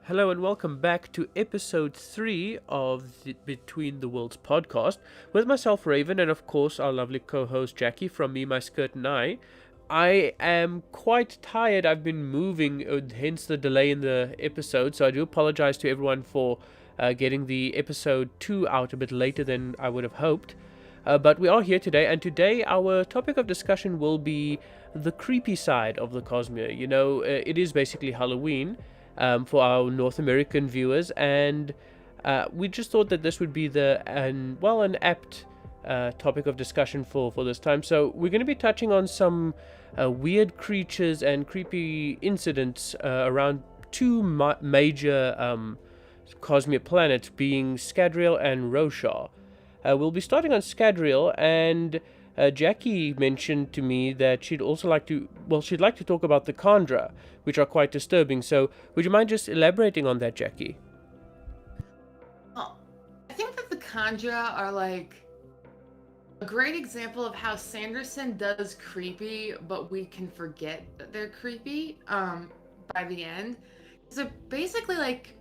Hello and welcome back to episode 3 of the Between the Worlds podcast with myself, Raven, and of course our lovely co host Jackie from Me, My Skirt, and I. I am quite tired. I've been moving, hence the delay in the episode, so I do apologize to everyone for getting the episode 2 out a bit later than I would have hoped. But we are here today, and today our topic of discussion will be the creepy side of the Cosmere. It is basically Halloween for our North American viewers, and we just thought that this would be an apt topic of discussion for this time. So we're going to be touching on some weird creatures and creepy incidents around two major Cosmere planets, being Scadrial and Roshar. We'll be starting on Scadrial, and Jackie mentioned to me that she'd like to talk about the Kandra, which are quite disturbing. So, would you mind just elaborating on that, Jackie? Well, I think that the Kandra are like a great example of how Sanderson does creepy, but we can forget that they're creepy by the end. So basically like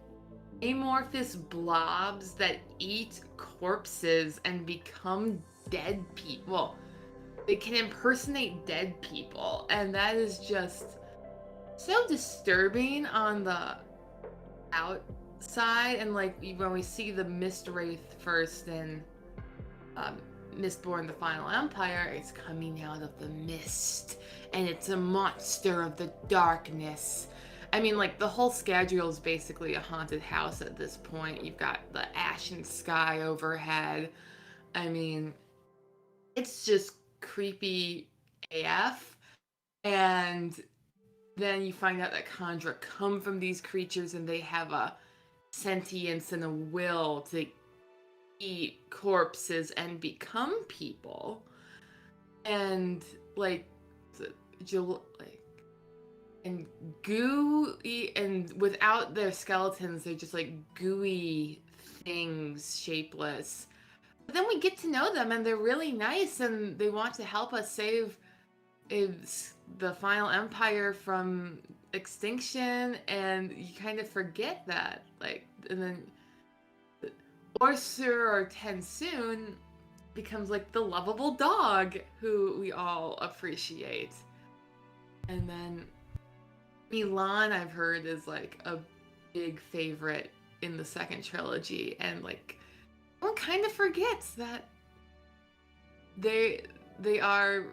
amorphous blobs that eat corpses and become dead people. Well, they can impersonate dead people, and that is just so disturbing on the outside. And like when we see the Mist Wraith first in Mistborn, the Final Empire, it's coming out of the mist, and it's a monster of the darkness. I mean, like, the whole Scadrial is basically a haunted house at this point. You've got the ashen sky overhead. I mean, it's just creepy AF. And then you find out that Kandra come from these creatures, and they have a sentience and a will to eat corpses and become people. And like and gooey, and without their skeletons, they're just like gooey things, shapeless. But then we get to know them, and they're really nice, and they want to help us save the Final Empire from extinction. And you kind of forget that, like, and then Orsur or Tensoon becomes like the lovable dog who we all appreciate. And then Milan, I've heard, is like a big favorite in the second trilogy, and like one kind of forgets that they are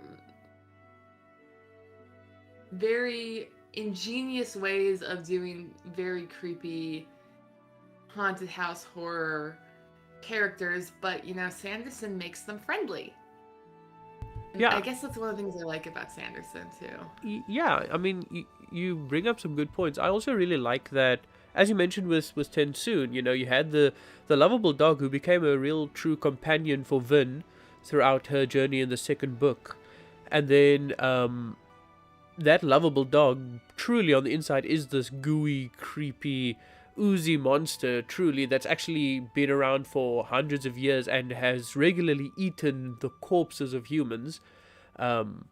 very ingenious ways of doing very creepy haunted house horror characters, but Sanderson makes them friendly. And I Yeah, guess that's one of the things I like about Sanderson too. yeah. I mean, you bring up some good points. I also really like that, as you mentioned with Tensoon. You had the lovable dog who became a real true companion for Vin throughout her journey in the second book, and then that lovable dog truly on the inside is this gooey, creepy, oozy monster, truly, that's actually been around for hundreds of years and has regularly eaten the corpses of humans. Um,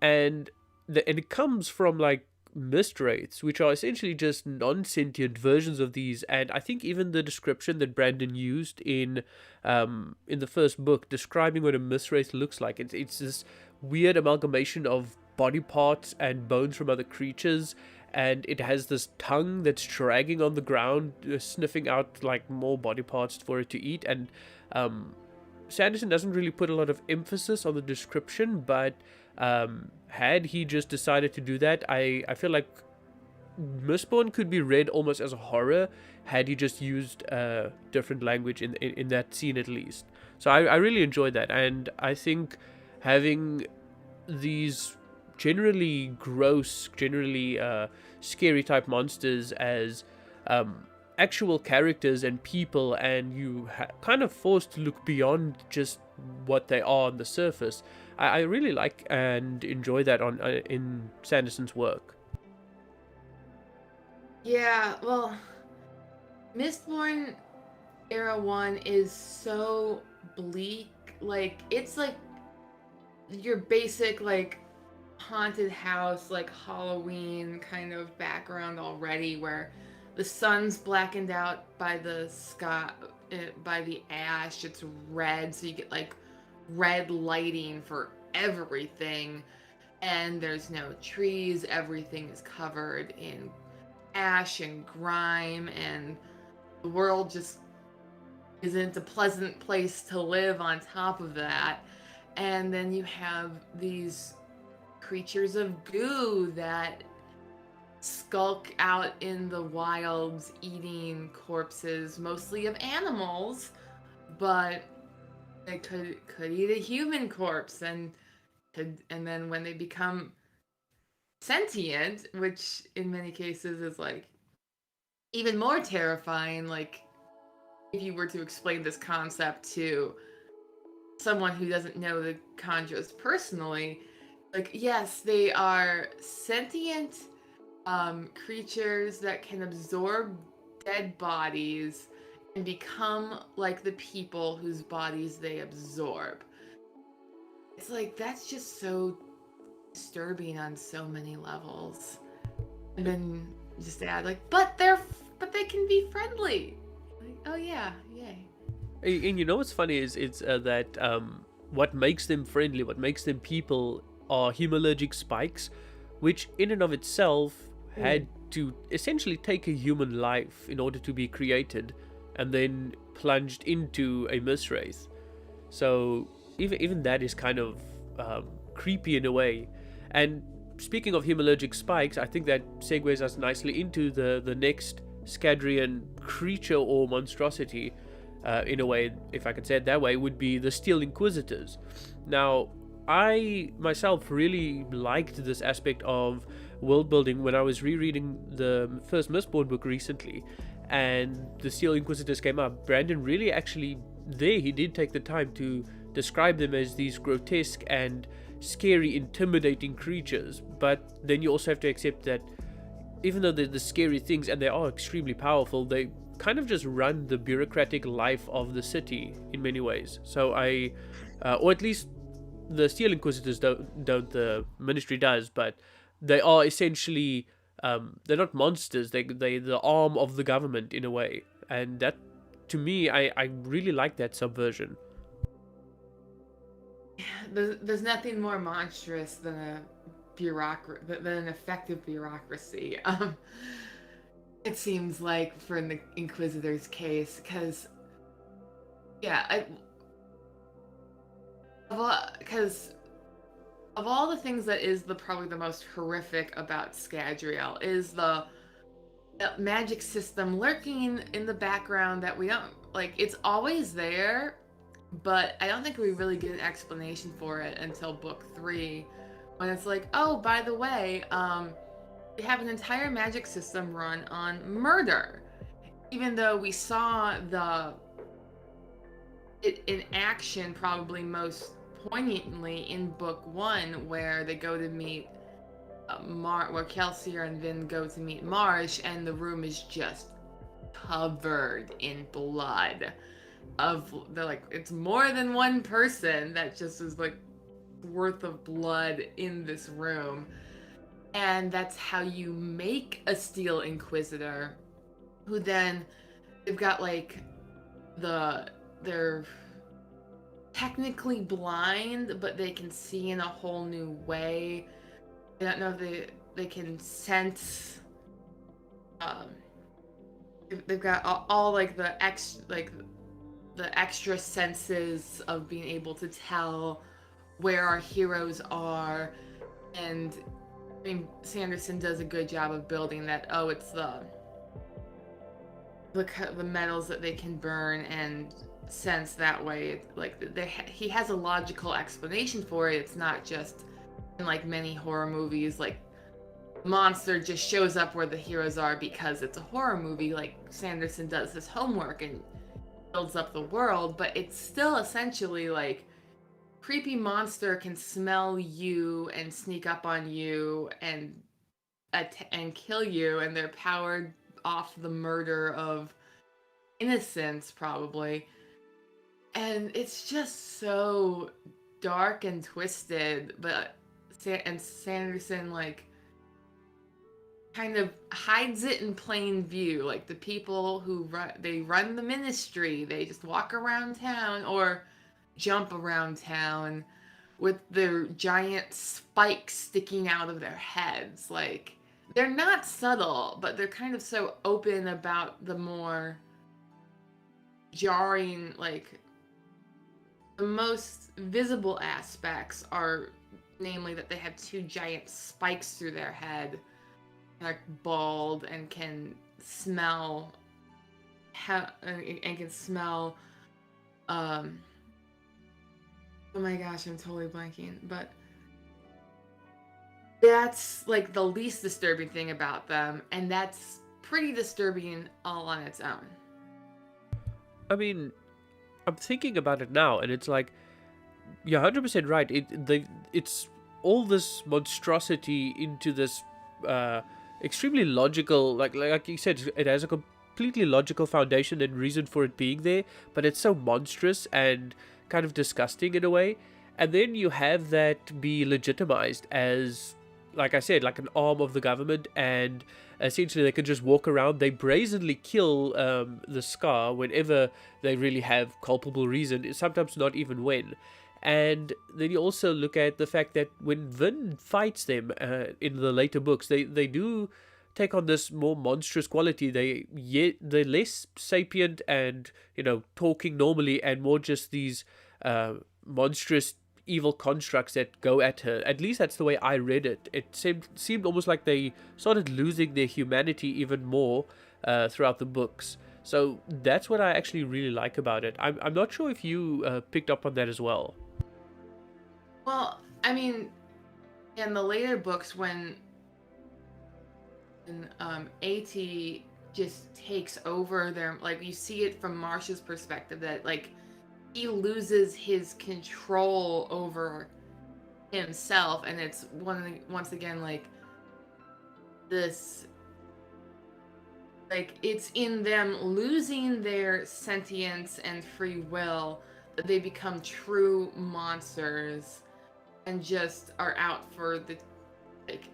and it comes from like mist wraiths, which are essentially just non-sentient versions of these. And I think even the description that Brandon used in the first book, describing what a mist wraith looks like, it's this weird amalgamation of body parts and bones from other creatures, and it has this tongue that's dragging on the ground, sniffing out like more body parts for it to eat. And Sanderson doesn't really put a lot of emphasis on the description, but had he just decided to do that, I feel like Mistborn could be read almost as a horror had he just used different language in that scene at least. So I really enjoyed that, and I think having these generally gross, generally scary type monsters as actual characters and people, and you kind of forced to look beyond just what they are on the surface. I really like and enjoy that on in Sanderson's work. Yeah, well, Mistborn Era 1 is so bleak. Like, it's like your basic, like, haunted house, like Halloween kind of background already, where The sun's blackened out by the sky, by the ash. It's red, so you get like red lighting for everything. And there's no trees. Everything is covered in ash and grime, and the world just isn't a pleasant place to live on top of that. And then you have these creatures of goo that skulk out in the wilds eating corpses, mostly of animals, but they could eat a human corpse and then when they become sentient, which in many cases is like even more terrifying, like if you were to explain this concept to someone who doesn't know the Conjures personally, like yes, they are sentient creatures that can absorb dead bodies and become like the people whose bodies they absorb. It's like that's just so disturbing on so many levels. And then just add like, but they can be friendly. Like, oh yeah, yay. And you know what's funny is it's that what makes them friendly, what makes them people, are hemalurgic spikes, which in and of itself had to essentially take a human life in order to be created, and then plunged into a Mistwraith. So even that is kind of creepy in a way. And speaking of hemalurgic spikes, I think that segues us nicely into the next Scadrian creature or monstrosity, in a way, if I could say it that way, would be the Steel Inquisitors. Now, I myself really liked this aspect of world building when I was rereading the first Mistborn book recently, and the Steel Inquisitors came up. Brandon really actually there he did take the time to describe them as these grotesque and scary, intimidating creatures. But then you also have to accept that even though they're the scary things and they are extremely powerful, they kind of just run the bureaucratic life of the city in many ways. So or at least the Steel Inquisitors don't the Ministry does, but they are essentially, they're not monsters. They the arm of the government in a way, and that, to me, I really like that subversion. There's nothing more monstrous than than an effective bureaucracy. It seems like for the Inquisitor's case, because yeah, because of all the things that is the probably the most horrific about Scadrial is the magic system lurking in the background that we don't like. It's always there, but I don't think we really get an explanation for it until book 3, when it's like, oh, by the way, we have an entire magic system run on murder, even though we saw it in action probably most poignantly in book 1, where they go to meet where Kelsier and Vin go to meet Marsh, and the room is just covered in blood. They're like, it's more than one person that just is like worth of blood in this room. And that's how you make a Steel Inquisitor, who then they've got like they're technically blind, but they can see in a whole new way. I don't know if they can sense. Um, they've got all like the extra senses of being able to tell where our heroes are, and I mean Sanderson does a good job of building that. Oh, it's the metals that they can burn and sense that way. Like he has a logical explanation for it. It's not just in like many horror movies, like monster just shows up where the heroes are because it's a horror movie. Like Sanderson does his homework and builds up the world, but it's still essentially like creepy monster can smell you and sneak up on you and kill you, and they're powered off the murder of innocents probably. And it's just so dark and twisted, but and Sanderson like kind of hides it in plain view. Like the people who run the ministry, they just walk around town or jump around town with their giant spikes sticking out of their heads. Like they're not subtle, but they're kind of so open about the more jarring, like the most visible aspects are namely that they have two giant spikes through their head, like bald, and can smell and can smell oh my gosh, I'm totally blanking, but that's like the least disturbing thing about them, and that's pretty disturbing all on its own. I mean, I'm thinking about it now, and it's like, you're 100% right. It's all this monstrosity into this extremely logical, like you said, it has a completely logical foundation and reason for it being there, but it's so monstrous and kind of disgusting in a way. And then you have that be legitimized as, like I said, like an arm of the government, and essentially they can just walk around. They brazenly kill the Scar whenever they really have culpable reason, sometimes not even when. And then you also look at the fact that when Vin fights them in the later books, they do take on this more monstrous quality. They're less sapient and, talking normally, and more just these monstrous evil constructs that go at her. At least that's the way I read it. It seemed almost like they started losing their humanity even more throughout the books. So that's what I actually really like about it. I'm not sure if you picked up on that as well. Well, I mean, in the later books, when AT just takes over their, like, you see it from Marsh's perspective that, like, he loses his control over himself, and it's once again like this, like, it's in them losing their sentience and free will that they become true monsters and just are out for the, like,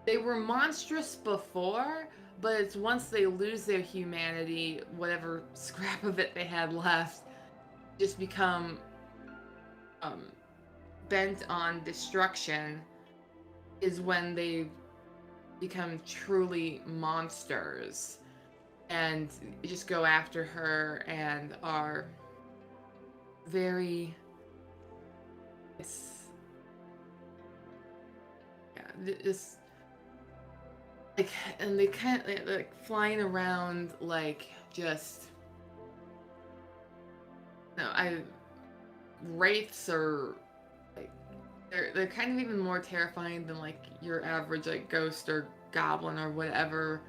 they were monstrous before, but it's once they lose their humanity, whatever scrap of it they had left, just become bent on destruction, is when they become truly monsters and just go after her and are very, it's, yeah, just like, and they kind of like flying around like just, no, wraiths are like, they're kind of even more terrifying than like your average like ghost or goblin or whatever,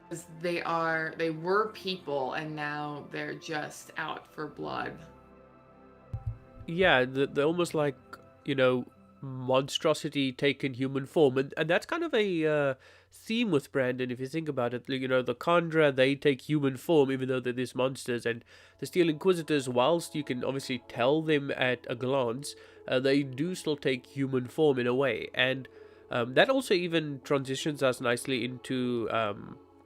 because they were people and now they're just out for blood. Yeah, they're almost like, monstrosity taken human form, and that's kind of a theme with Brandon. If you think about it, the Kandra, they take human form even though they're these monsters, and the Steel Inquisitors, whilst you can obviously tell them at a glance, they do still take human form in a way. And that also even transitions us nicely into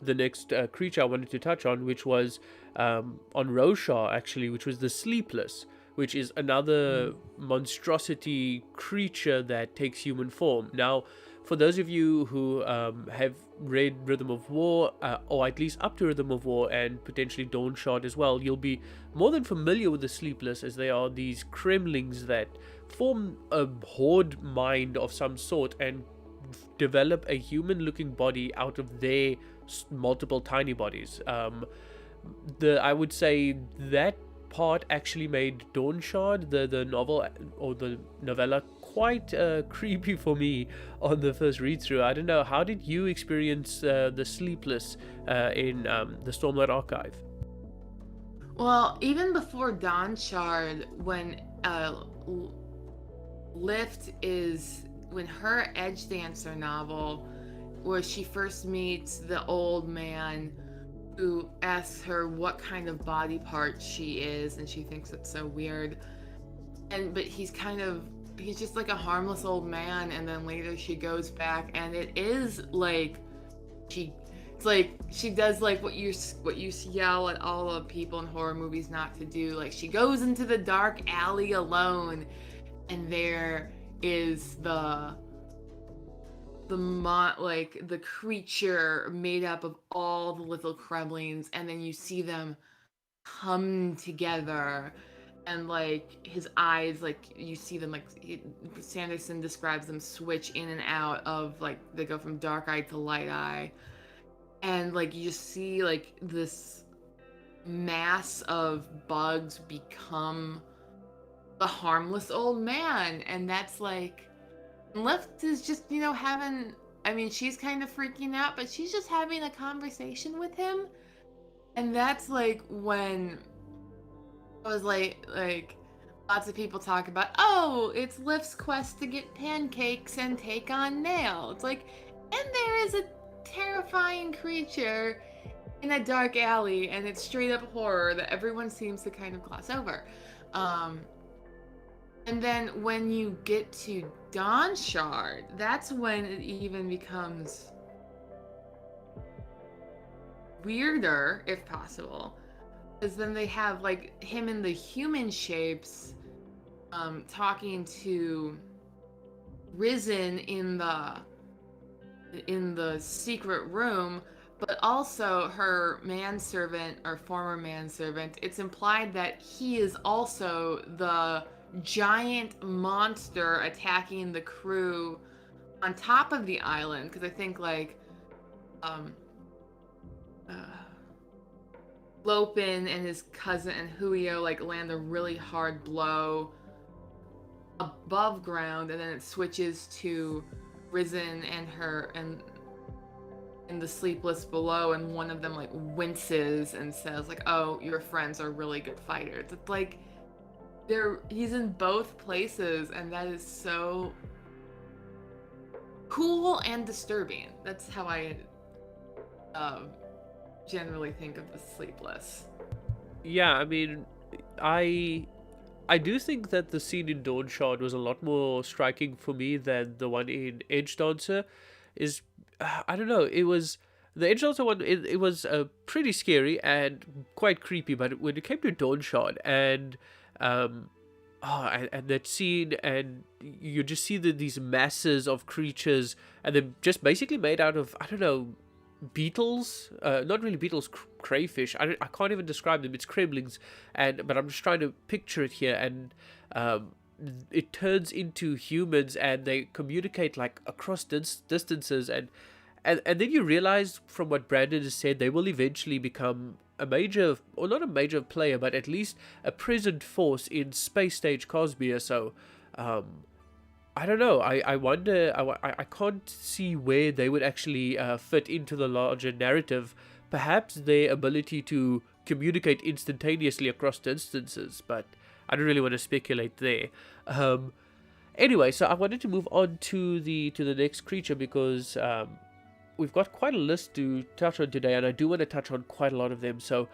the next creature I wanted to touch on, which was on Roshar, actually, which was the Sleepless, which is another monstrosity creature that takes human form. Now, for those of you who have read Rhythm of War, or at least up to Rhythm of War, and potentially Dawn Shard as well, you'll be more than familiar with the Sleepless, as they are these Kremlings that form a horde mind of some sort and develop a human-looking body out of their multiple tiny bodies. I would say that part actually made Dawn Shard, the novel or the novella, quite creepy for me on the first read through. I don't know, how did you experience the Sleepless in the Stormlight Archive? Well, even before Dawn Shard, when Lift is, when her Edge Dancer novel, where she first meets the old man who asks her what kind of body part she is, and she thinks it's so weird. But he's just like a harmless old man, and then later she goes back, and it is like it's like she does like what you yell at all the people in horror movies not to do. Like she goes into the dark alley alone, and there is like the creature made up of all the little crumblings, and then you see them come together, and like his eyes, like you see them, like Sanderson describes them switch in and out of, like they go from dark eye to light eye, and like you just see like this mass of bugs become the harmless old man. And that's like, Lift is just, having, I mean, she's kind of freaking out, but she's just having a conversation with him. And that's like when I was like lots of people talk about, oh, it's Lift's quest to get pancakes and take on Nail. It's like, and there is a terrifying creature in a dark alley, and it's straight up horror that everyone seems to kind of gloss over. And then when you get to Dawn Shard, that's when it even becomes weirder, if possible. Because then they have like him in the human shapes talking to Risen in the secret room, but also her manservant or former manservant. It's implied that he is also the giant monster attacking the crew on top of the island, because I think like Lopin and his cousin and Huio like land a really hard blow above ground, and then it switches to Risen and her and in the Sleepless below, and one of them like winces and says like, oh, your friends are really good fighters. It's like he's in both places, and that is so cool and disturbing. That's how I generally think of the Sleepless. Yeah, I mean, I do think that the scene in Dawn Shard was a lot more striking for me than the one in Edge Dancer. Is I don't know, it was the Edge Dancer one. It was pretty scary and quite creepy, but when it came to Dawn Shard and and that scene, and you just see these masses of creatures, and they're just basically made out of, I don't know, beetles, not really beetles, crayfish. I can't even describe them. It's cremlings, but I'm just trying to picture it here, and it turns into humans, and they communicate like across distances, and then you realize from what Brandon has said, they will eventually become a major, or not a major player, but at least a present force in space stage Cosmere. So I don't know. I wonder. I can't see where they would actually fit into the larger narrative. Perhaps their ability to communicate instantaneously across distances, but I don't really want to speculate there. Anyway, so I wanted to move on to the next creature, because we've got quite a list to touch on today, and I do want to touch on quite a lot of them. So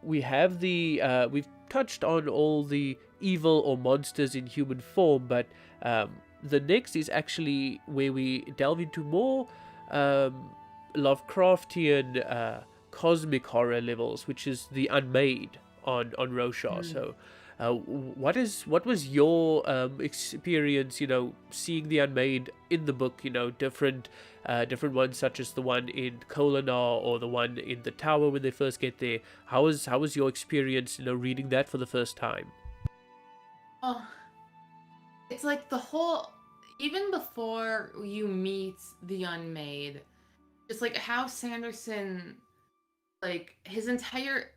we have we've touched on all the evil or monsters in human form, but the next is actually where we delve into more Lovecraftian cosmic horror levels, which is the Unmade on Roshar. So what was your experience, seeing the Unmade in the book? Different ones, such as the one in Kolinar or the one in the tower when they first get there. How was your experience, reading that for the first time? Oh, it's like the whole, even before you meet the Unmade, just like how Sanderson, like his entire,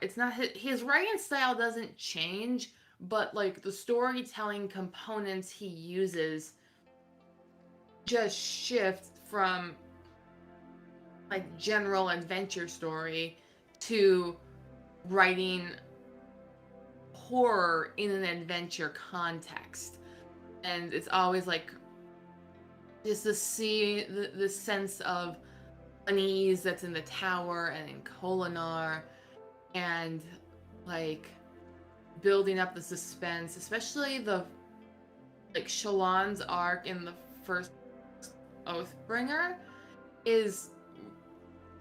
it's not his writing style doesn't change, but like the storytelling components he uses just shift from like general adventure story to writing horror in an adventure context. And it's always like just to see the sense of unease that's in the tower and in Kolinar, and like building up the suspense, especially the like Shallan's arc in the first Oathbringer. is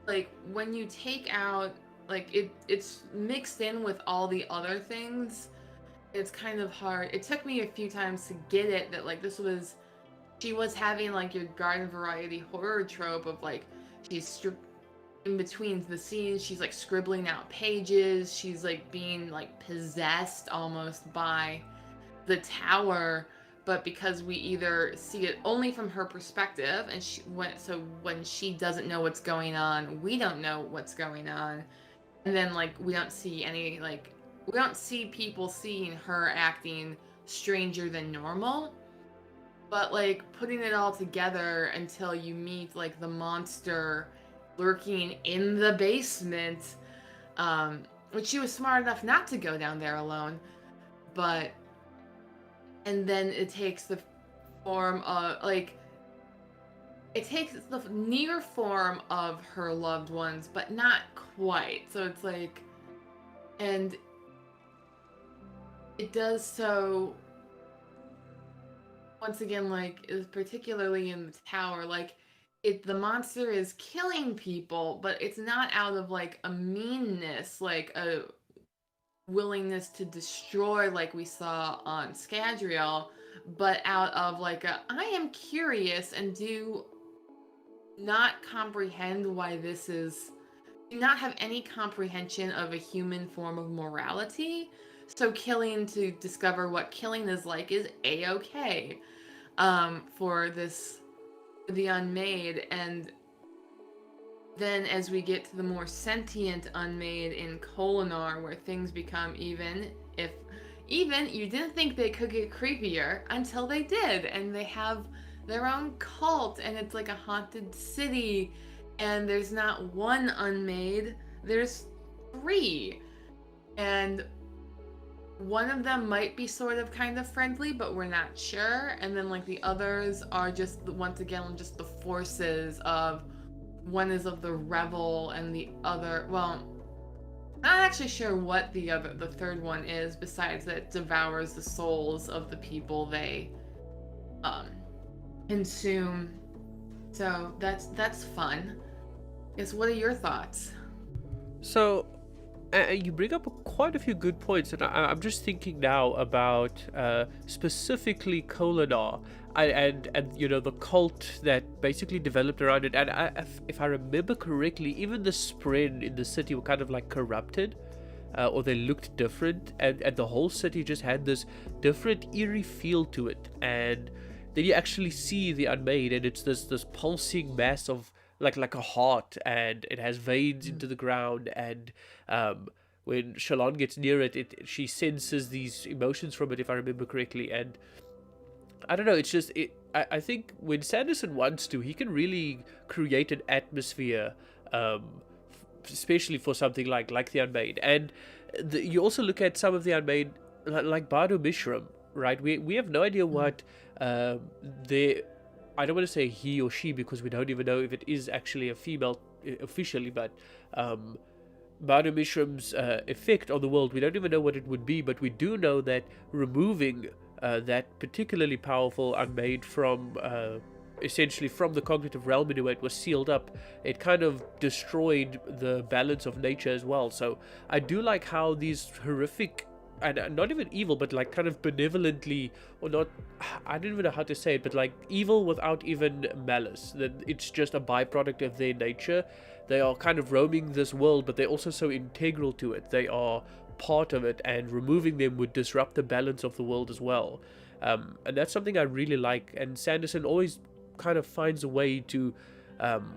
like when you take out like it's mixed in with all the other things. It's kind of hard. It took me a few times to get it that like this was she was having like your garden variety horror trope of like she's in between the scenes, she's like scribbling out pages, she's like being like possessed almost by the tower, but because we either see it only from her perspective and when she doesn't know what's going on, we don't know what's going on. And then like we don't see any like we don't see people seeing her acting stranger than normal. But like putting it all together until you meet like the monster lurking in the basement, which she was smart enough not to go down there alone, but and then it takes the form of like it takes the near form of her loved ones, but not quite. So it's like, and it does so once again, like particularly in the tower, like the monster is killing people, but it's not out of like a meanness, like a willingness to destroy like we saw on Scadrial, but out of like I am curious and do not comprehend why this is do not have any comprehension of a human form of morality. So killing to discover what killing is like is a-okay for the Unmade. And then as we get to the more sentient Unmade in Kholinar, where things become even you didn't think they could get creepier until they did, and they have their own cult, and it's like a haunted city, and there's not one Unmade, there's 3, and one of them might be sort of kind of friendly, but we're not sure. And then like the others are just once again just the forces of one is of the rebel and the other, well, not actually sure what the third one is besides that it devours the souls of the people they consume. So that's fun. Yes, what are your thoughts? So, you bring up quite a few good points, and I'm just thinking now about specifically Kholinar, and you know the cult that basically developed around it. And if I remember correctly, even the spread in the city were kind of like corrupted, or they looked different, and the whole city just had this different eerie feel to it. And then you actually see the Unmade, and it's this pulsing mass of like a heart, and it has veins into the ground, and when Shalon gets near it, she senses these emotions from it, if I remember correctly. And I don't know, it's just I think when Sanderson wants to, he can really create an atmosphere, especially for something like the Unmade. And you also look at some of the Unmade, like Bardo Mishram, right? We have no idea what they. I don't want to say he or she because we don't even know if it is actually a female officially, but Bardo Mishram's effect on the world, we don't even know what it would be, but we do know that removing that particularly powerful Unmade from essentially from the cognitive realm in a way it was sealed up, it kind of destroyed the balance of nature as well. So I do like how these horrific and not even evil, but like kind of benevolently, or not, I don't even know how to say it, but like evil without even malice, that it's just a byproduct of their nature. They are kind of roaming this world, but they're also so integral to it. They are part of it, and removing them would disrupt the balance of the world as well. And that's something I really like. And Sanderson always kind of finds a way to,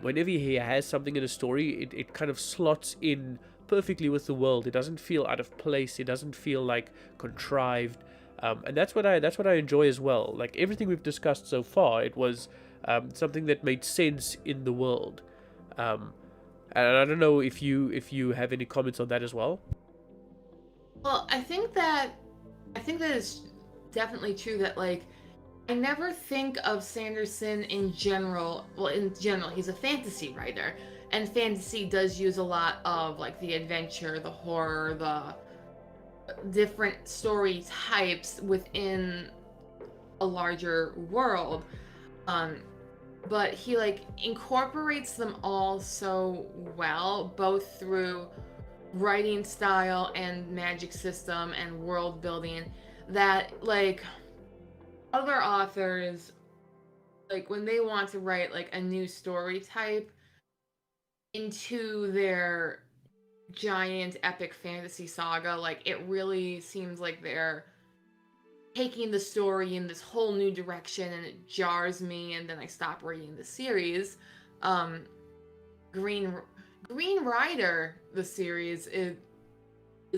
whenever he has something in a story, it kind of slots in perfectly with the world. It doesn't feel out of place. It doesn't feel like contrived, and that's what I enjoy as well. Like everything we've discussed so far, it was something that made sense in the world. And I don't know if you have any comments on that as well. Well, I think that is definitely true that like I never think of Sanderson in general. Well, in general, he's a fantasy writer, and fantasy does use a lot of like the adventure, the horror, the different story types within a larger world. but he like incorporates them all so well, both through writing style and magic system and world building, that like other authors, like when they want to write like a new story type into their giant epic fantasy saga, like it really seems like they're taking the story in this whole new direction, and it jars me, and then I stop reading the series. um green Green Rider, the series, is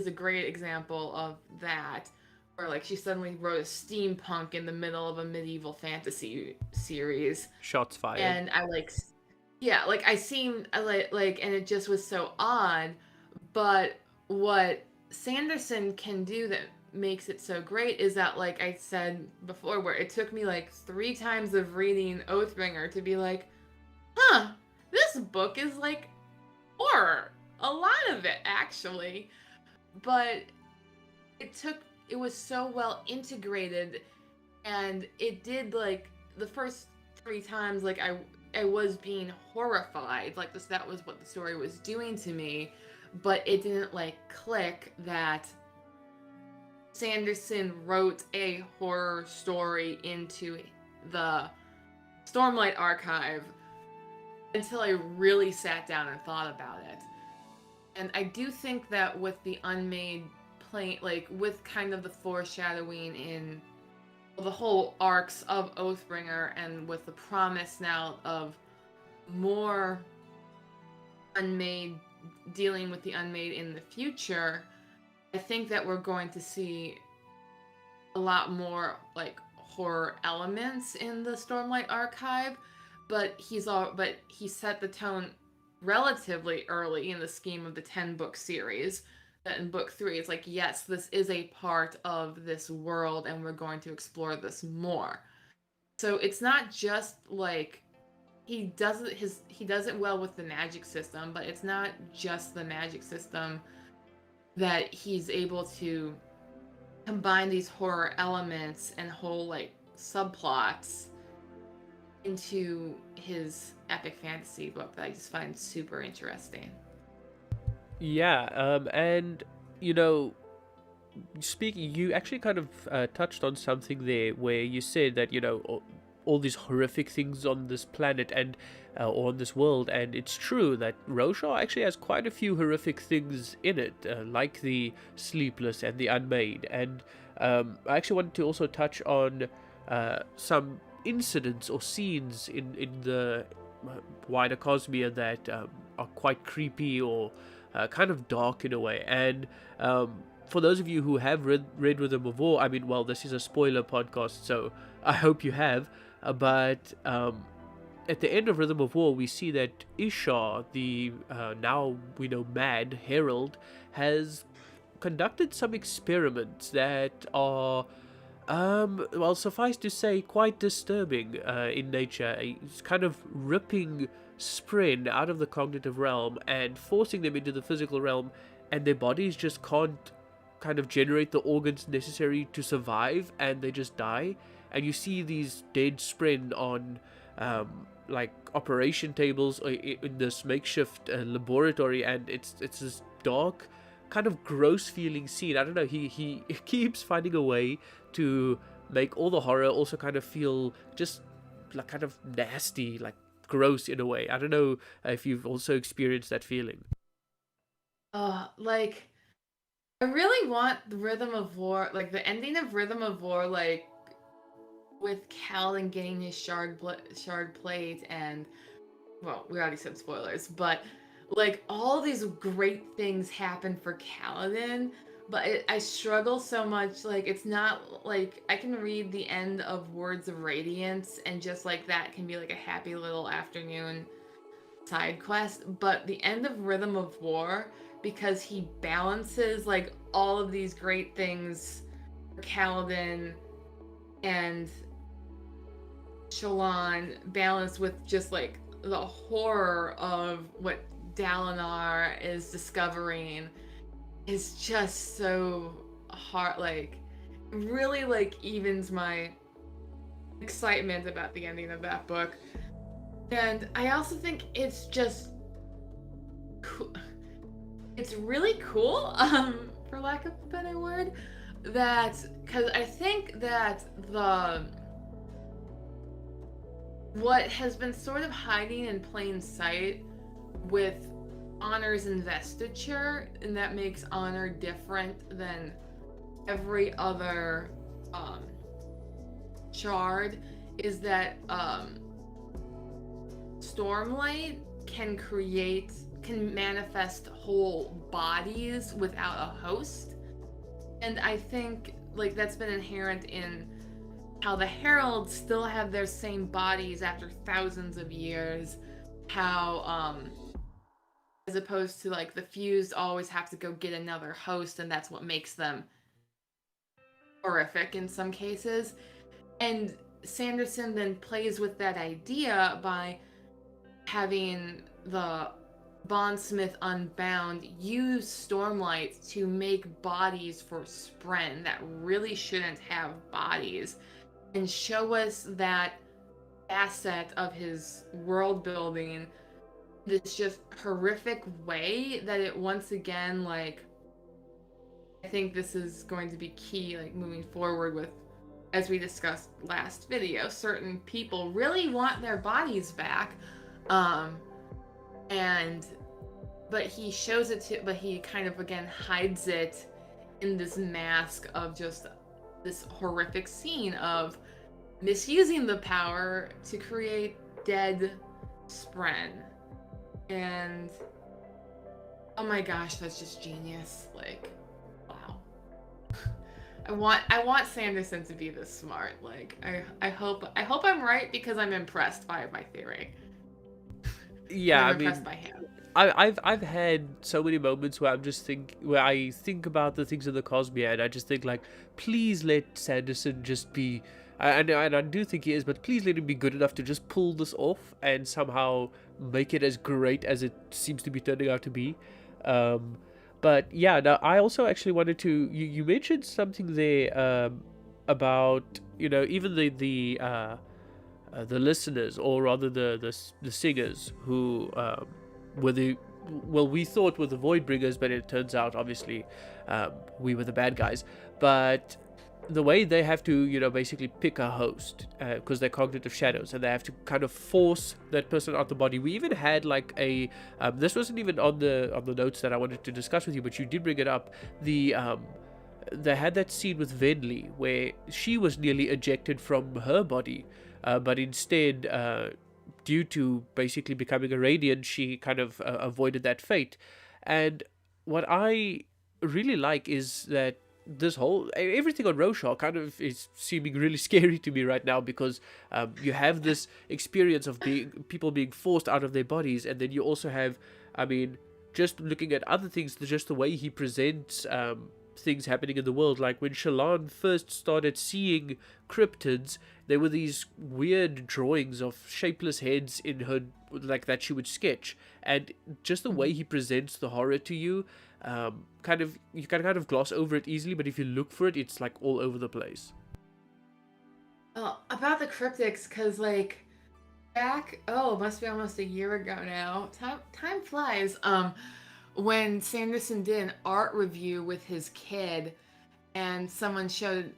a great example of that, where like she suddenly wrote a steampunk in the middle of a medieval fantasy series. Shots fired. And I like, yeah, like I like, and it just was so odd. But what Sanderson can do that makes it so great is that, like I said before, where it took me like 3 times of reading Oathbringer to be like, huh, this book is like horror, a lot of it actually. But it was so well integrated, and it did, like, the first 3 times, like I was being horrified, like this, that was what the story was doing to me, but it didn't like click that Sanderson wrote a horror story into the Stormlight Archive until I really sat down and thought about it. And I do think that with the Unmade play, like with kind of the foreshadowing in the whole arcs of Oathbringer, and with the promise now of more Unmade, dealing with the Unmade in the future, I think that we're going to see a lot more like horror elements in the Stormlight Archive. But he set the tone relatively early in the scheme of the 10-book series. That in book 3, it's like, yes, this is a part of this world, and we're going to explore this more. So it's not just like he does it well with the magic system, but it's not just the magic system that he's able to combine these horror elements and whole like subplots into his epic fantasy book that I just find super interesting. Yeah, and you know, speaking, you actually kind of touched on something there where you said that, you know, all these horrific things on this planet and or on this world, and it's true that Roshar actually has quite a few horrific things in it, like the Sleepless and the Unmade. And I actually wanted to also touch on some incidents or scenes in the wider Cosmere that are quite creepy or kind of dark in a way. And for those of you who have read Rhythm of War, I mean, well, this is a spoiler podcast, so I hope you have. But at the end of Rhythm of War, we see that Ishar, the now we know mad herald, has conducted some experiments that are, well, suffice to say, quite disturbing in nature. It's kind of ripping Spren out of the cognitive realm and forcing them into the physical realm, and their bodies just can't kind of generate the organs necessary to survive, and they just die. And you see these dead Spren on like operation tables in this makeshift laboratory, and it's this dark, kind of gross feeling scene. I don't know, he keeps finding a way to make all the horror also kind of feel just like kind of nasty, like gross in a way. I don't know if you've also experienced that feeling. Like I really want the Rhythm of War, like the ending of Rhythm of War, like with Kaladin getting his shard plate, and well, we already said spoilers, but like all these great things happen for Kaladin, but I struggle so much. Like it's not like I can read the end of Words of Radiance, and just like that can be like a happy little afternoon side quest, but the end of Rhythm of War, because he balances like all of these great things for Kaladin and Shallan, balanced with just like the horror of what Dalinar is discovering, is just so hard. Like really like evens my excitement about the ending of that book. And I also think it's just it's really cool, for lack of a better word, that because I think that the what has been sort of hiding in plain sight with Honor's investiture, and that makes Honor different than every other um, shard, is that Stormlight can manifest whole bodies without a host. And I think like that's been inherent in how the Heralds still have their same bodies after thousands of years. How as opposed to like the fused always have to go get another host, and that's what makes them horrific in some cases. And Sanderson then plays with that idea by having the Bondsmith Unbound use Stormlight to make bodies for Spren that really shouldn't have bodies, and show us that asset of his world building, this just horrific way that it once again, like, I think this is going to be key, like, moving forward with, as we discussed last video, certain people really want their bodies back. Um, and but he shows it to, but he kind of again hides it in this mask of just this horrific scene of misusing the power to create dead Spren. And oh my gosh, that's just genius. Like, wow. I want Sanderson to be this smart. Like, I hope I'm right, because I'm impressed by my theory. And Yeah, I'm I impressed mean, by him. I've had so many moments where where I think about the things in the Cosmere, and I just think like, please let Sanderson just be. And I do think he is, but please let him be good enough to just pull this off and somehow make it as great as it seems to be turning out to be. Um, but yeah, now I also actually wanted to. You mentioned something there about, even the listeners, or rather the singers, who were the well, we thought were the void bringers, but it turns out obviously we were the bad guys. But the way they have to, basically pick a host, because they're cognitive shadows, and they have to kind of force that person out the body. We even had like a this wasn't even on the notes that I wanted to discuss with you, but you did bring it up. They had that scene with Venli where she was nearly ejected from her body, but instead, due to basically becoming a Radiant, she kind of avoided that fate. And what I really like is that this whole everything on Roshar kind of is seeming really scary to me right now, because you have this experience of people being forced out of their bodies, and then you also have, I mean, just looking at other things, just the way he presents things happening in the world. Like when Shallan first started seeing cryptids, there were these weird drawings of shapeless heads in her, like that she would sketch, and just the way he presents the horror to you, kind of, you can kind of gloss over it easily, but if you look for it, it's like all over the place. About the cryptics, because like back, oh, it must be almost a year ago now. Time flies. When Sanderson did an art review with his kid, and someone showed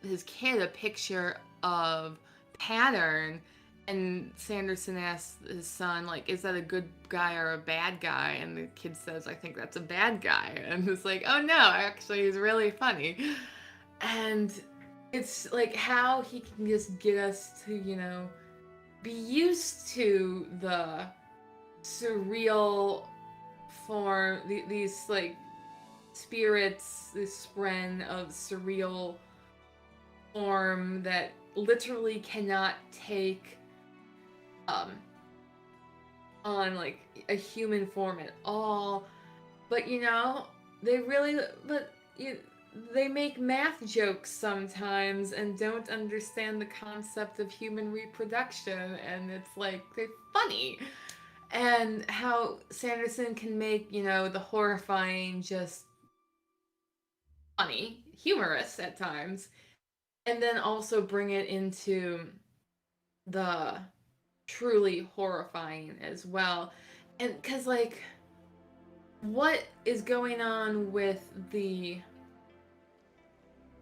his kid a picture of Pattern, and Sanderson asked his son, like, is that a good guy or a bad guy? And the kid says, I think that's a bad guy. And it's like, oh no, actually he's really funny. And it's like how he can just get us to, be used to the surreal form, these like spirits, this spren of surreal form that literally cannot take um on like a human form at all. But they really, but they make math jokes sometimes and don't understand the concept of human reproduction, and it's like they're funny. And how Sanderson can make, the horrifying just funny, humorous at times, and then also bring it into the truly horrifying as well. And because, like, what is going on with the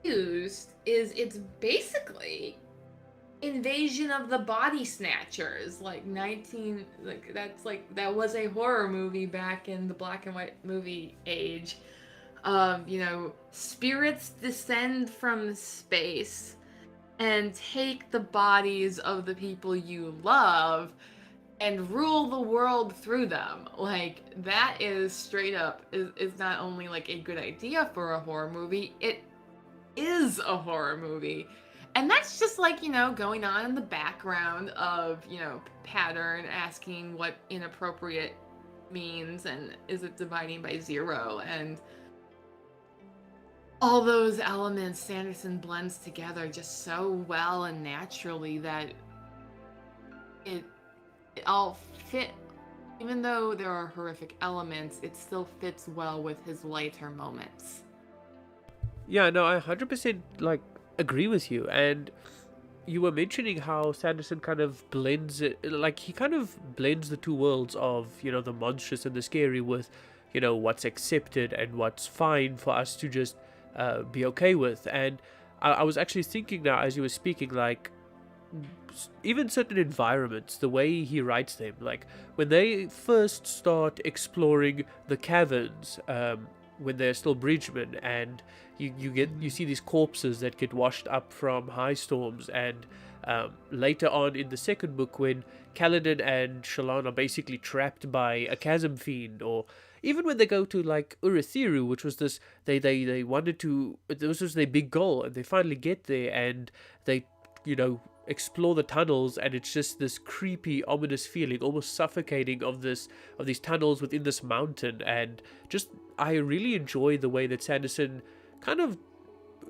used is it's basically Invasion of the Body Snatchers, like 19, like that's like that was a horror movie back in the black and white movie age. Spirits descend from space and take the bodies of the people you love and rule the world through them. Like, that is straight up is not only like a good idea for a horror movie, it is a horror movie. And that's just like, going on in the background of, pattern, asking what inappropriate means and is it dividing by zero, and all those elements Sanderson blends together just so well and naturally that it all fit. Even though there are horrific elements, it still fits well with his lighter moments. Yeah, no, I 100% like agree with you. And you were mentioning how Sanderson kind of blends it, like he kind of blends the two worlds of, the monstrous and the scary with, what's accepted and what's fine for us to just be okay with. And I was actually thinking now as you were speaking, like, even certain environments, the way he writes them, like when they first start exploring the caverns, when they're still bridgemen, and you see these corpses that get washed up from high storms, and later on in the second book when Kaladin and Shallan are basically trapped by a chasm fiend, or even when they go to like Urithiru, which was this, they wanted to, this was their big goal, and they finally get there, and they explore the tunnels, and it's just this creepy, ominous feeling, almost suffocating of these tunnels within this mountain. And just, I really enjoy the way that Sanderson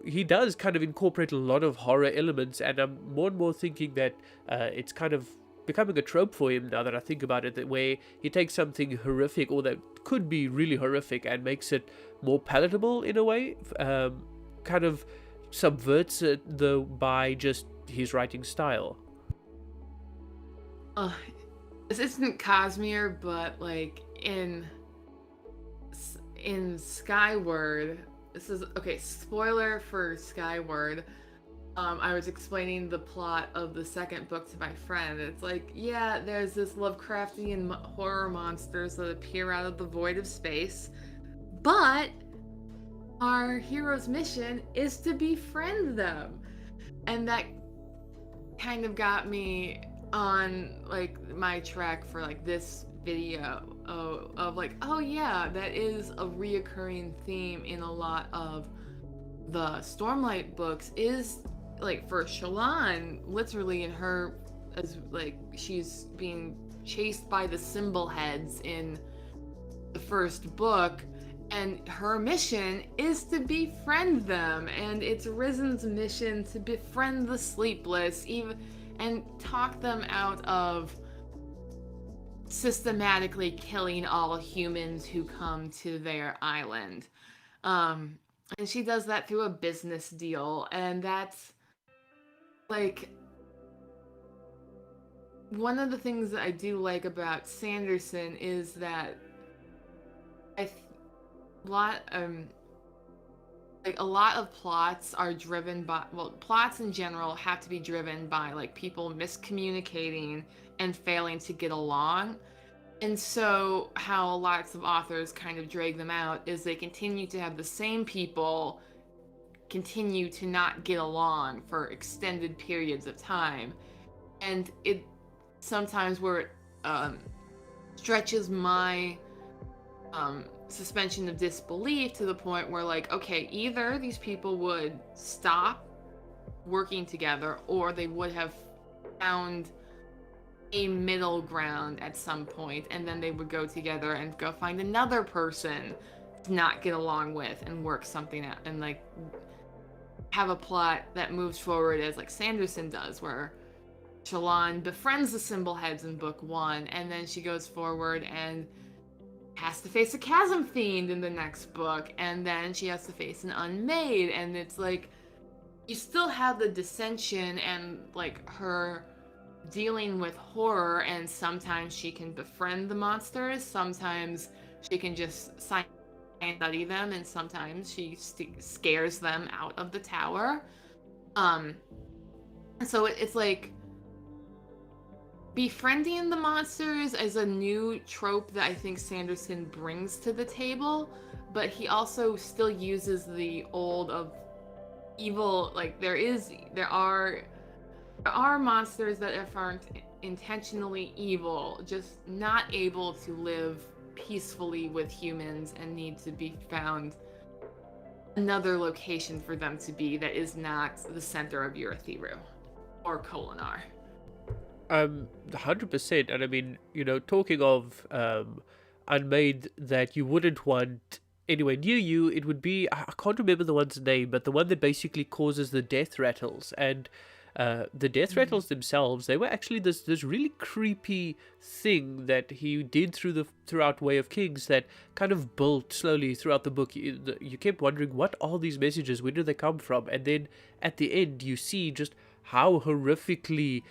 he does kind of incorporate a lot of horror elements, and I'm more and more thinking that it's kind of becoming a trope for him now that I think about it, that where he takes something horrific, or that could be really horrific, and makes it more palatable in a way, kind of subverts it by just his writing style. This isn't Cosmere, but like in Skyward, this is okay. Spoiler for Skyward. I was explaining the plot of the second book to my friend. It's like, yeah, there's this Lovecraftian horror monsters that appear out of the void of space, but our hero's mission is to befriend them. And that kind of got me on like my track for like this video of like, oh yeah, that is a reoccurring theme in a lot of the Stormlight books, is like for Shallan, literally in her, as like she's being chased by the symbol heads in the first book, and her mission is to befriend them, and it's Risen's mission to befriend the Sleepless, even, and talk them out of systematically killing all humans who come to their island. And she does that through a business deal, and that's like one of the things that I do like about Sanderson is that I lot like a lot of plots are driven by, well, plots in general have to be driven by like people miscommunicating and failing to get along. And so how lots of authors kind of drag them out is they continue to have the same people continue to not get along for extended periods of time, and it sometimes where it stretches my suspension of disbelief to the point where, like, okay, either these people would stop working together or they would have found a middle ground at some point, and then they would go together and go find another person to not get along with and work something out, and like have a plot that moves forward as like Sanderson does, where Shallan befriends the symbol heads in book 1, and then she goes forward and has to face a chasm fiend in the next book, and then she has to face an Unmade, and it's like you still have the dissension and like her dealing with horror, and sometimes she can befriend the monsters, sometimes she can just silently study them, and sometimes she scares them out of the tower. Um, so it's like befriending the monsters is a new trope that I think Sanderson brings to the table, but he also still uses the old of evil. Like there are monsters that aren't intentionally evil, just not able to live peacefully with humans and need to be found another location for them to be that is not the center of Urithiru or Kolinar. 100%. And I mean, talking of Unmade that you wouldn't want anywhere near you, it would be, I can't remember the one's name, but the one that basically causes the death rattles. And the death rattles themselves, they were actually this really creepy thing that he did throughout Way of Kings that kind of built slowly throughout the book. You kept wondering, what are these messages? Where do they come from? And then at the end, you see just how horrifically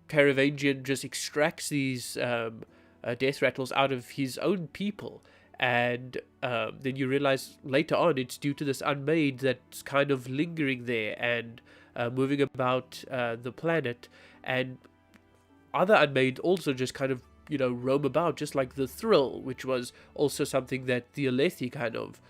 Taravangian just extracts these death rattles out of his own people. And then you realize later on it's due to this Unmade that's kind of lingering there and moving about the planet. And other Unmade also just kind of, roam about, just like the Thrill, which was also something that the Alethi kind of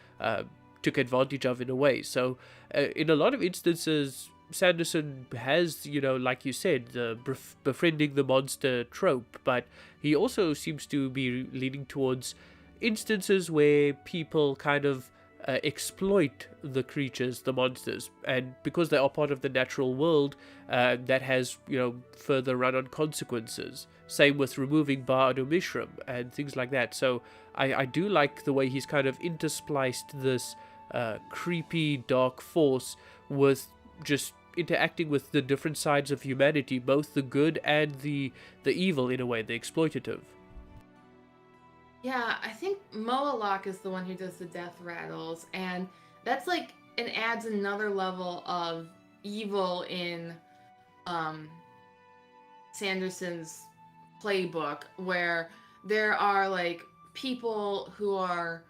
took advantage of in a way. So in a lot of instances, Sanderson has, like you said, the befriending the monster trope, but he also seems to be leaning towards instances where people kind of exploit the creatures, the monsters, and because they are part of the natural world, that has, further run-on consequences. Same with removing Ba'adu Mishram and things like that. So I do like the way he's kind of interspliced this creepy, dark force with just interacting with the different sides of humanity, both the good and the evil in a way, the exploitative. Yeah, I think Moalak is the one who does the death rattles, and that's like it adds another level of evil in um Sanderson's playbook, where there are like people who are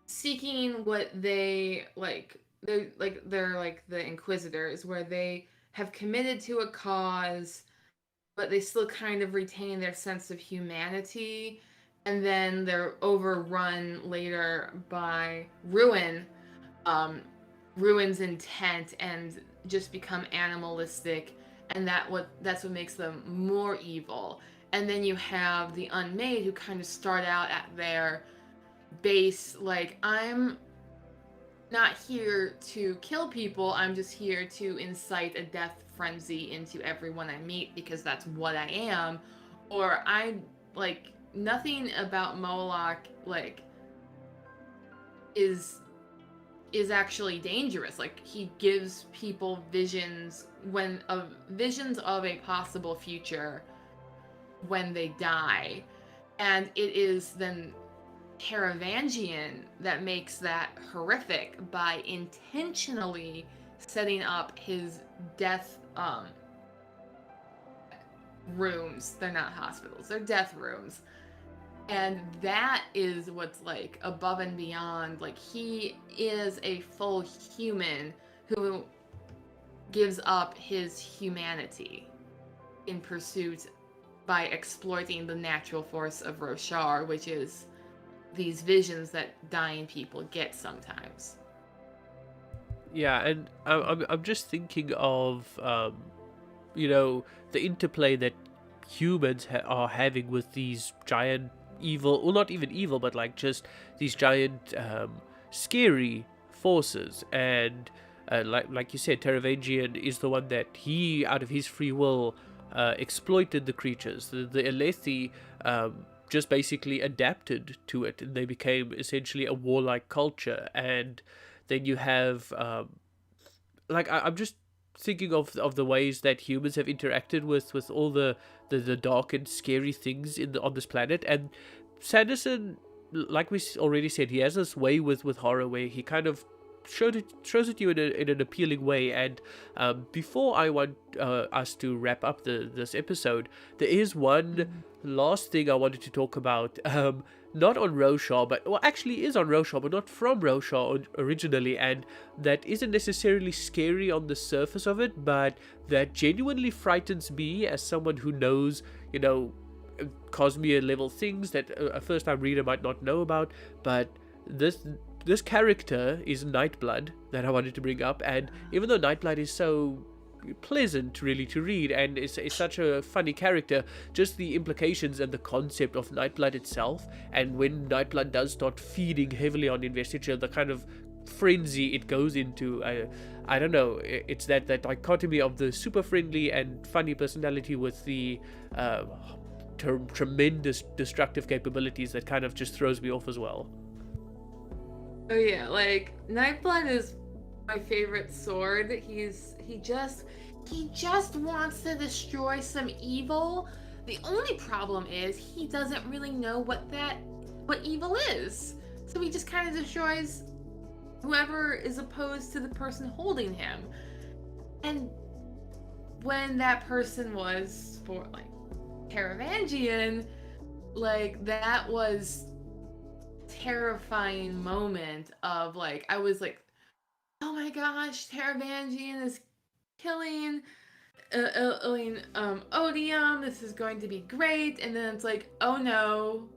seeking what they like. They're like the Inquisitors, where they have committed to a cause, but they still kind of retain their sense of humanity, and then they're overrun later by um, Ruin's intent, and just become animalistic, and that's what makes them more evil. And then you have the Unmade, who kind of start out at their base like, I'm not here to kill people, I'm just here to incite a death frenzy into everyone I meet because that's what I am. Or I like nothing about Moloch like is actually dangerous. Like, he gives people visions of a possible future when they die, and it is then Taravangian that makes that horrific by intentionally setting up his death rooms. They're not hospitals, they're death rooms. And that is what's like above and beyond. Like, he is a full human who gives up his humanity in pursuit by exploiting the natural force of Roshar, which is these visions that dying people get sometimes. Yeah, and I'm just thinking of the interplay that humans are having with these giant evil, well, not even evil, but like just these giant scary forces. And like you said, Taravangian is the one that he, out of his free will, exploited the creatures. The Alethi just basically adapted to it, and they became essentially a warlike culture. And then you have I'm just thinking of the ways that humans have interacted with all the dark and scary things on this planet. And Sanderson, like we already said, he has this way with horror where he kind of shows it to you in an appealing way. And before I want us to wrap up this episode, there is one last thing I wanted to talk about. Not on Roshar, but well, actually is on Roshar, but not from Roshar originally, and that isn't necessarily scary on the surface of it, but that genuinely frightens me as someone who knows, Cosmere level things that a first time reader might not know about. But this character is Nightblood that I wanted to bring up, and even though Nightblood is so pleasant really to read and is such a funny character, just the implications and the concept of Nightblood itself, and when Nightblood does start feeding heavily on Investiture, the kind of frenzy it goes into, I don't know, it's that dichotomy of the super friendly and funny personality with the tremendous destructive capabilities that kind of just throws me off as well. Oh yeah, like Nightblood is my favorite sword. He just wants to destroy some evil. The only problem is he doesn't really know what evil is. So he just kind of destroys whoever is opposed to the person holding him. And when that person was for like Taravangian, like that was terrifying moment of like, I was like, oh my gosh, Taravangian is killing Odium, this is going to be great. And then it's like, oh no,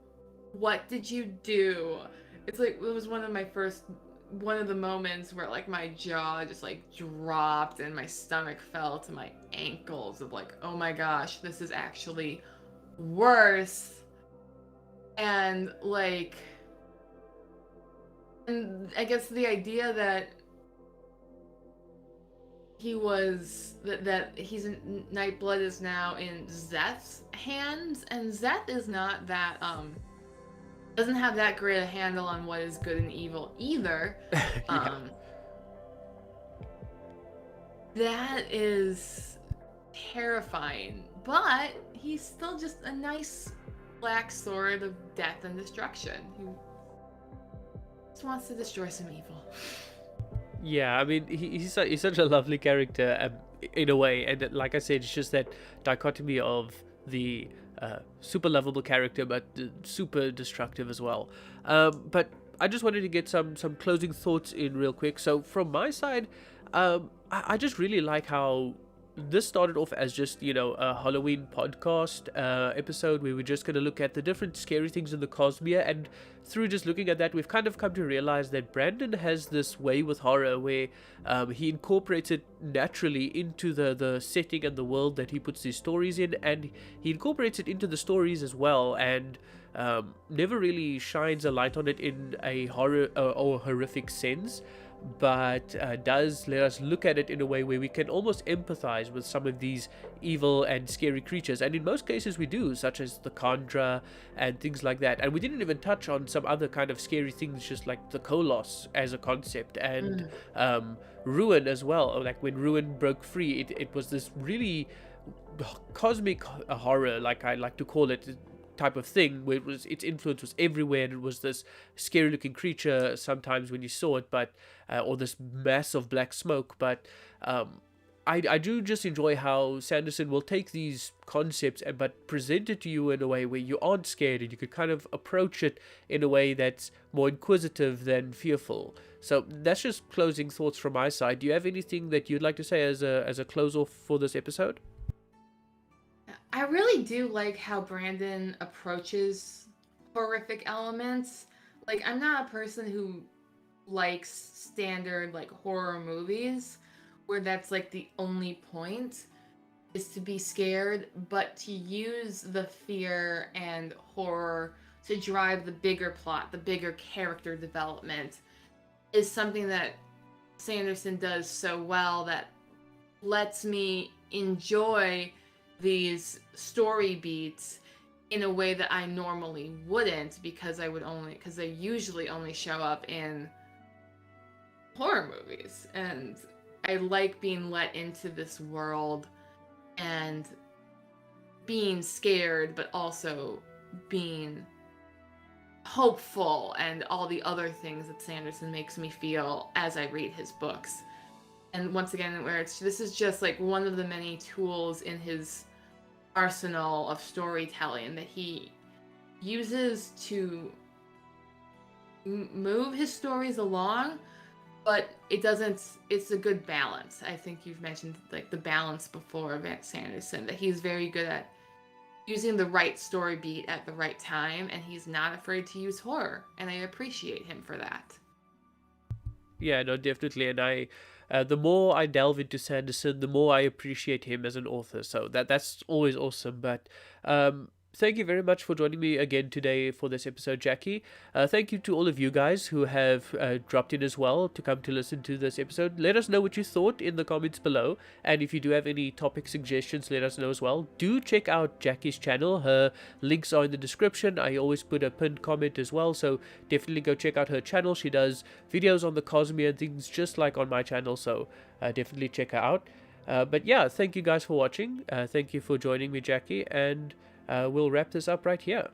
what did you do? It's like, it was one of the moments where like my jaw just like dropped and my stomach fell to my ankles of like, oh my gosh, this is actually worse. And like, and I guess the idea that Nightblood is now in Szeth's hands, and Szeth is not that doesn't have that great a handle on what is good and evil either. Yeah. That is terrifying, but he's still just a nice black sword of death and destruction who just wants to destroy some evil. Yeah, I mean, he's such a lovely character in a way, and like I said, it's just that dichotomy of the super lovable character, but super destructive as well. But I just wanted to get some closing thoughts in real quick. So from my side, I just really like how this started off as just, a Halloween podcast episode where we're just going to look at the different scary things in the Cosmere, and through just looking at that, we've kind of come to realize that Brandon has this way with horror where he incorporates it naturally into the setting and the world that he puts his stories in, and he incorporates it into the stories as well, and never really shines a light on it in a horror or horrific sense, but does let us look at it in a way where we can almost empathize with some of these evil and scary creatures, and in most cases we do, such as the Kandra and things like that. And we didn't even touch on some other kind of scary things, just like the Koloss as a concept, and Ruin as well. Like when Ruin broke free, it was this really cosmic horror, like I like to call it, type of thing, where its influence was everywhere, and it was this scary looking creature sometimes when you saw it, but or this mass of black smoke. But I do just enjoy how Sanderson will take these concepts but present it to you in a way where you aren't scared, and you could kind of approach it in a way that's more inquisitive than fearful. So that's just closing thoughts from my side. Do you have anything that you'd like to say as a close off for this episode? I really do like how Brandon approaches horrific elements. Like, I'm not a person who likes standard, like, horror movies where that's, like, the only point is to be scared, but to use the fear and horror to drive the bigger plot, the bigger character development, is something that Sanderson does so well that lets me enjoy these story beats in a way that I normally wouldn't, because they usually only show up in horror movies, and I like being let into this world and being scared, but also being hopeful and all the other things that Sanderson makes me feel as I read his books. And once again, this is just like one of the many tools in his arsenal of storytelling that he uses to move his stories along, but it's a good balance. I think you've mentioned like the balance before of Sanderson, that he's very good at using the right story beat at the right time, and he's not afraid to use horror, and I appreciate him for that. Yeah, no, definitely. And the more I delve into Sanderson, the more I appreciate him as an author. So that's always awesome. But thank you very much for joining me again today for this episode, Jackie. Thank you to all of you guys who have dropped in as well to come to listen to this episode. Let us know what you thought in the comments below. And if you do have any topic suggestions, let us know as well. Do check out Jackie's channel. Her links are in the description. I always put a pinned comment as well. So definitely go check out her channel. She does videos on the Cosmere and things just like on my channel. So definitely check her out. But yeah, thank you guys for watching. Thank you for joining me, Jackie. And we'll wrap this up right here.